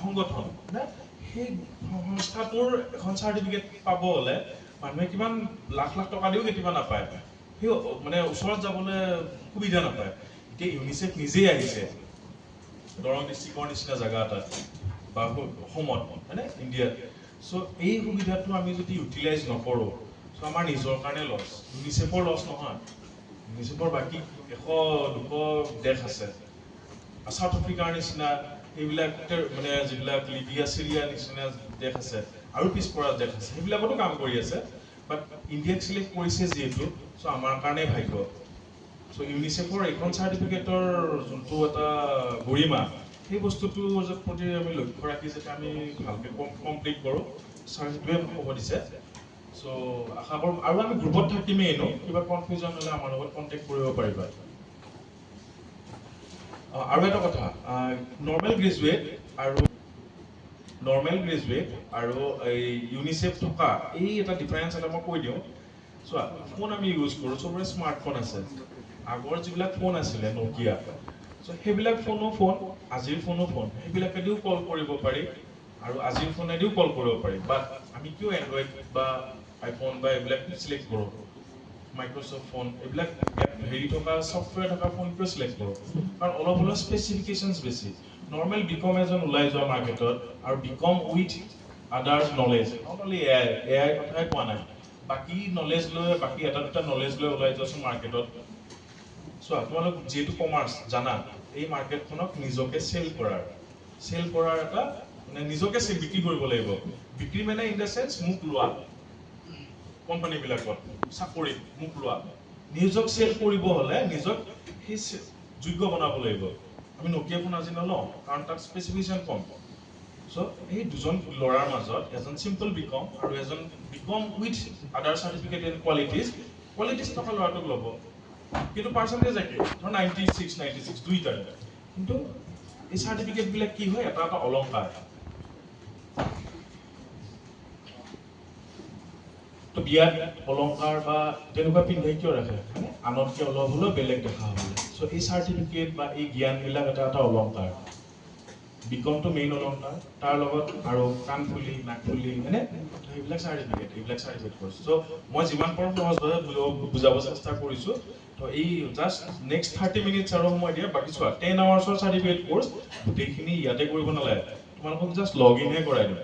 সংগঠন না সেই সংস্থাটোৰ এখন চাৰ্টিফিকেট পাব হ'লে মানুহে কিমান লাখ লাখ টকা দিও কেতিয়াবা নাপায় সেই মানে ওচৰত যাবলৈ সুবিধা নাপায় এতিয়া ইউনিচেফ নিজেই আহিছে দৰং ডিষ্ট্ৰিক্টৰ নিচিনা জায়গা এটাত বা অসমত হয়নে ইণ্ডিয়াত চ' এই সুবিধাটো আমি যদি ইউটিলাইজ নকৰোঁ চ' আমাৰ নিজৰ কাৰণে লছ ইউনিচেফৰ লছ নহয় ইউনিচেফৰ বাকী 100-200 দেশ আছে সাউথ আফ্ৰিকাৰ নিচিনা এইবিলাক মানে যিবিলাক লিবিয়া চিৰিয়া নিচিনা দেশ আছে আৰু পিছপৰা দেশ আছে সেইবিলাকতো কাম কৰি আছে বাট ইণ্ডিয়াক চিলেক্ট কৰিছে যিহেতু চ' আমাৰ কাৰণে ভাগ্য চ' ইউনিচেফৰ এইখন চাৰ্টিফিকেটৰ যোনটো এটা গৰিমা সেই বস্তুটোৰ প্ৰতি আমি লক্ষ্য ৰাখি যাতে আমি ভালকৈ কমপ্লিট কৰোঁ ছাৰ সেইটোৱে ক'ব দিছে চ' আশা কৰোঁ আৰু আমি গ্ৰুপত থাকিমেই এনেও কিবা কনফিউজন হ'লে আমাৰ লগত কণ্টেক্ট কৰিব পাৰিবা আৰু এটা কথা নৰ্মেল গ্ৰেজুৱেট আৰু এই ইউনিচেফ থকা এই এটা ডিফাৰেঞ্চ এটা মই কৈ দিওঁ চোৱা ফোন আমি ইউজ কৰোঁ চবৰে স্মাৰ্টফোন আছে আগৰ যিবিলাক ফোন আছিলে নকিয়া চ' সেইবিলাক ফোন আজিৰ ফোন সেইবিলাকেদিও কল কৰিব পাৰি আৰু আজিৰ ফোনেদিও কল কৰিব পাৰি বাট আমি কিয় এণ্ড্ৰইড বা আইফোন বা এইবিলাক চিলেক্ট কৰোঁ মাইক্ৰ'ছফ্ট ফোন এইবিলাক হেৰি থকা ছফ্টৱেৰ থকা ফোন কিয় চিলেক্ট কৰোঁ কাৰণ অলপ হ'লেও স্পেচিফিকেশ্যনছ বেছি নৰ্মেল বিকম এজন ওলাই যোৱা মাৰ্কেটত আৰু become with others knowledge not only AI কথাই কোৱা নাই বাকী নলেজ লৈ বাকী এটা দুটা নলেজ লৈ ওলাই যোৱাচোন মাৰ্কেটত চোৱা তোমালোক যিহেতু কমাৰ্চ জানা এই মাৰ্কেটখনক নিজকে চেল কৰাৰ এটা মানে নিজকে বিক্ৰী কৰিব লাগিব বিক্ৰী মানে ইন দ্য চেন্স মোক লোৱা কোম্পানীবিলাকত চাকৰিত মোক লোৱা নিজক চেল কৰিব হ'লে নিজক সেই যোগ্য বনাব লাগিব আমি নকিয়া ফোন আজি নলওঁ কাৰণ তাত স্পেচিফিকেশ্যন কম চ' এই দুজন ল'ৰাৰ মাজত এজন চিম্পল বিকম আৰু এজন বিকম উইথ আদাৰ চাৰ্টিফিকেট এণ্ড কোৱালিটিজ থকা ল'ৰাটোক ল'ব কিন্তু পাৰ্চেণ্টেজ একে ধৰ 96 দুইটাৰে কিন্তু এই চাৰ্টিফিকেটবিলাক কি হয় এটা এটা অলংকাৰ তো বিয়াত অলংকাৰ বা তেনেকুৱা পিন্ধাই কিয় ৰাখে মানে আনতকৈ অলপ হ'লেও বেলেগ দেখা হ'বলৈ চ' এই চাৰ্টিফিকেট বা এই জ্ঞানবিলাক এটা এটা অলংকাৰ বিকমটো মেইন অলংকাৰ তাৰ লগত আৰু কাণফুলি নাকফুলি মানে সেইবিলাক চাৰ্টিফিকেট কৰিছোঁ চ' মই যিমান পাৰোঁ সহজভাৱে বুজাব চেষ্টা কৰিছোঁ তো এই জাষ্ট নেক্সট 30 মিনিটছ আৰু সময় দিয়া বাকী চোৱা 10 আৱাৰ্ছৰ চাৰ্টিফিকেট কোৰ্চ গোটেইখিনি ইয়াতে কৰিব নালাগে তোমালোকক জাষ্ট লগ ইনহে কৰাই দিম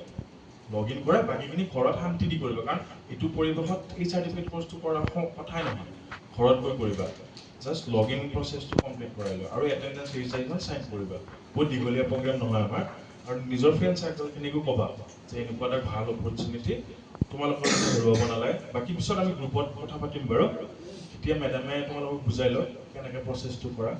লগ ইন কৰা বাকীখিনি ঘৰত শান্তি দি কৰিবা কাৰণ এইটো পৰিৱেশত এই চাৰ্টিফিকেট কোৰ্চটো কৰাৰ কথাই নহয় ঘৰত গৈ কৰিবা জাষ্ট লগ ইন প্ৰচেছটো কমপ্লিট কৰাই লোৱা আৰু এটেণ্ডেঞ্চ ৰিচাৰ্জখন চাইন কৰিবা বহুত দীঘলীয়া প্ৰগ্ৰেম নহয় আমাৰ আৰু নিজৰ ফ্ৰেণ্ড চাৰ্কলখিনিকো ক'বা যে এনেকুৱা এটা ভাল অপৰচুনিটি তোমালোকৰ হেৰুৱাব নালাগে বাকী পিছত আমি গ্ৰুপত কথা পাতিম বাৰু এতিয়া মেডামে তোমালোকক বুজাই লওক কেনেকৈ প্ৰচেছটো কৰা